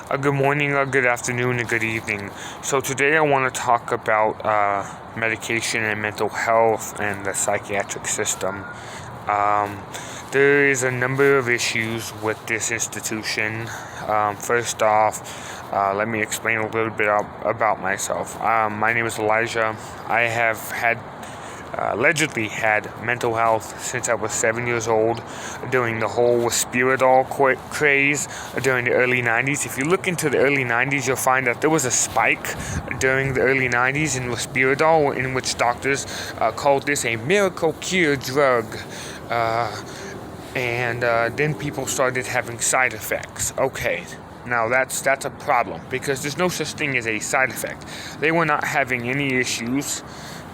Good morning, good afternoon, and good evening. So today I want to talk about medication and mental health and the psychiatric system. Um, there is a number of issues with this institution. First off, let me explain a little bit about myself. My name is Elijah. I have allegedly had mental health since I was 7 years old during the whole Spiridol craze during the early 90s. If you look into the early 90s, you'll find that there was a spike during the early 90s in Spiridol in which doctors called this a miracle cure drug. And then people started having side effects. Okay, now that's a problem because there's no such thing as a side effect. They were not having any issues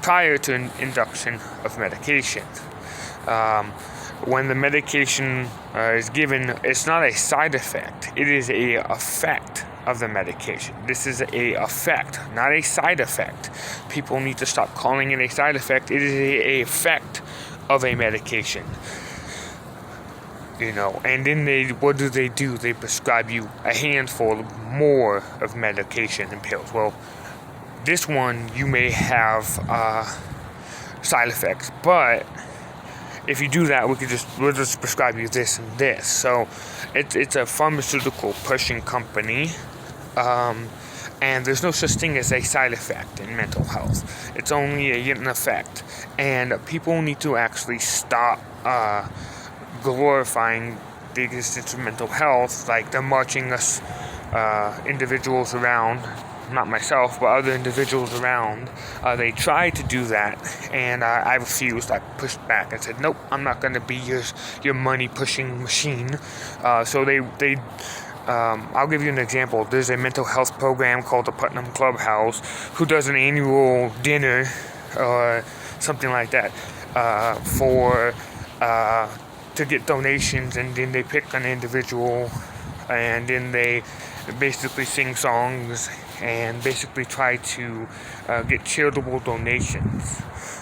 prior to induction of medication. When the medication is given, it's not a side effect. It is a effect of the medication. This is a effect, not a side effect. People need to stop calling it a side effect. It is a effect of a medication. And then what do? They prescribe you a handful more of medication and pills. Well, this one you may have side effects, but if you do that, we'll just prescribe you this and this. So it's a pharmaceutical pushing company, and there's no such thing as a side effect in mental health. It's only an effect, and people need to actually stop glorifying the existence of mental health, like they're marching us individuals around. Not myself, but other individuals around. They tried to do that, and I refused. I pushed back. I said, "Nope, I'm not going to be your money pushing machine." So they I'll give you an example. There's a mental health program called the Putnam Clubhouse, who does an annual dinner or something like that to get donations, and then they pick an individual, and then they basically sing songs and basically try to get charitable donations.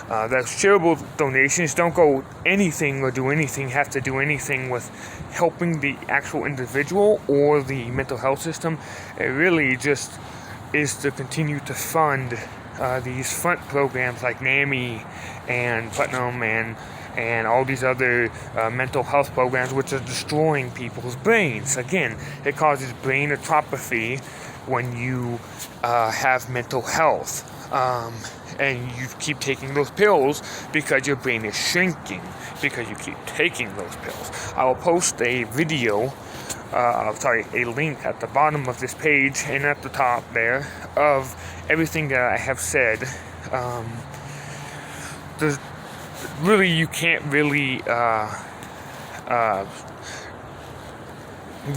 Those charitable donations don't go anything or do anything, have to do anything with helping the actual individual or the mental health system. It really just is to continue to fund these front programs like NAMI and Putnam and all these other mental health programs, which are destroying people's brains. Again, it causes brain atrophy when you have mental health, and you keep taking those pills because your brain is shrinking because you keep taking those pills. I will post a video, a link at the bottom of this page and at the top there of everything that I have said. You can't really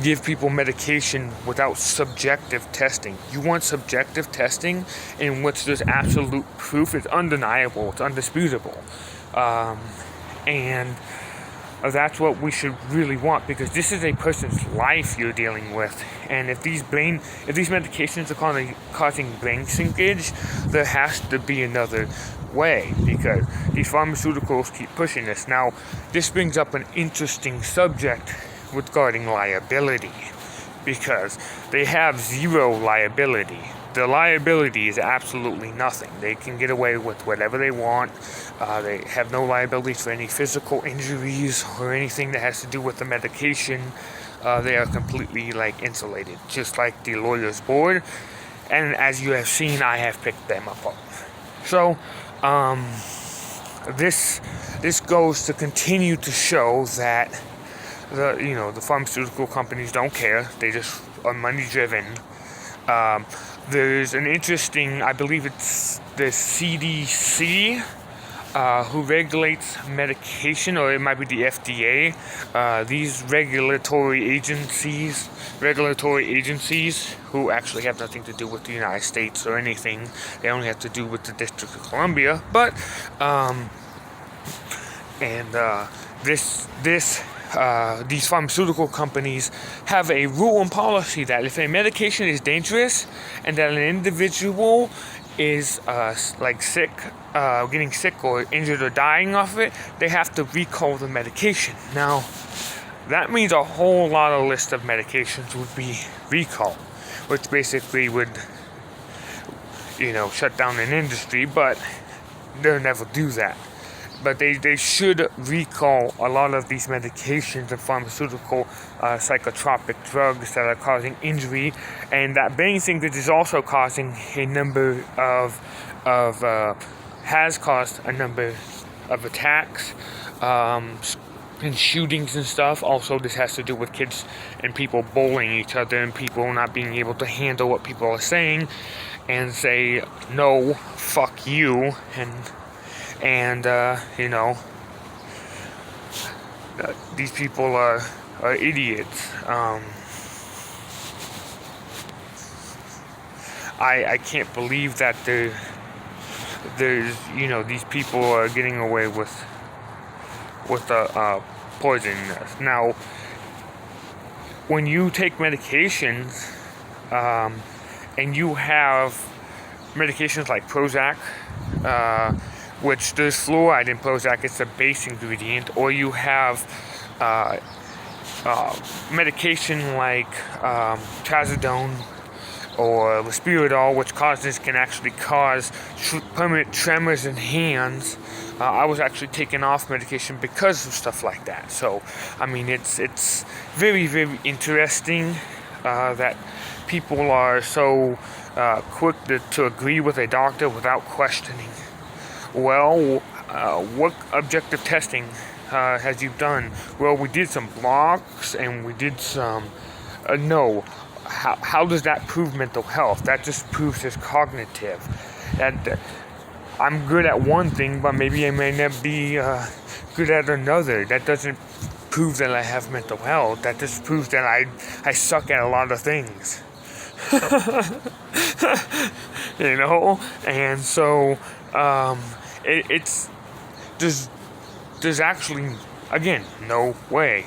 give people medication without subjective testing. You want subjective testing in which there's absolute proof. It's undeniable. It's undisputable. And that's what we should really want, because this is a person's life you're dealing with. And if these medications are causing brain shrinkage, there has to be another way, because these pharmaceuticals keep pushing this. Now, this brings up an interesting subject regarding liability, because they have zero liability. The liability is absolutely nothing. They can get away with whatever they want. They have no liability for any physical injuries or anything that has to do with the medication. They are completely insulated, just like the Lawyers Board. And as you have seen, I have picked them up on. So, this goes to continue to show that the pharmaceutical companies don't care. They just are money driven. There's an interesting, I believe it's the CDC, who regulates medication, or it might be the FDA. These regulatory agencies who actually have nothing to do with the United States or anything. They only have to do with the District of Columbia. But these pharmaceutical companies have a rule and policy that if a medication is dangerous and that an individual is sick, getting sick or injured or dying off it, they have to recall the medication. Now, that means a whole lot of list of medications would be recalled. which basically would, shut down an industry, but they'll never do that. But they should recall a lot of these medications and pharmaceutical psychotropic drugs that are causing injury, and that brain sinkage is also causing a number of has caused a number of attacks and shootings and stuff. Also, this has to do with kids and people bullying each other and people not being able to handle what people are saying and say, no, fuck you, and these people are idiots. I can't believe that there's these people are getting away with poison. Now, when you take medications, and you have medications like Prozac, which there's fluoride in Prozac, it's a base ingredient, or you have medication like trazodone or Risperdal, which can actually cause permanent tremors in hands. I was actually taken off medication because of stuff like that. So, I mean, it's very, very interesting that people are so quick to agree with a doctor without questioning. Well, what objective testing has you done? Well, we did some blocks and we did some... no. How does that prove mental health? That just proves his cognitive. And I'm good at one thing, but maybe I may not be good at another. That doesn't prove that I have mental health. That just proves that I suck at a lot of things. And so it's there's actually, again, no way.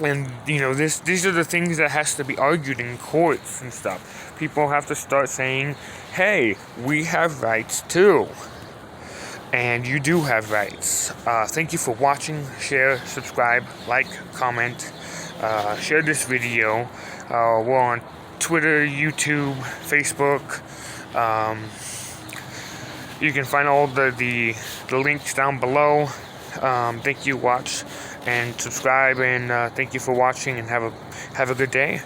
And these are the things that has to be argued in courts and stuff. People have to start saying, hey, we have rights too. And you do have rights. Thank you for watching. Share, subscribe, like, comment, share this video. We're on Twitter, YouTube, Facebook. You can find all the links down below. Thank you, watch and subscribe, and thank you for watching, and have a good day.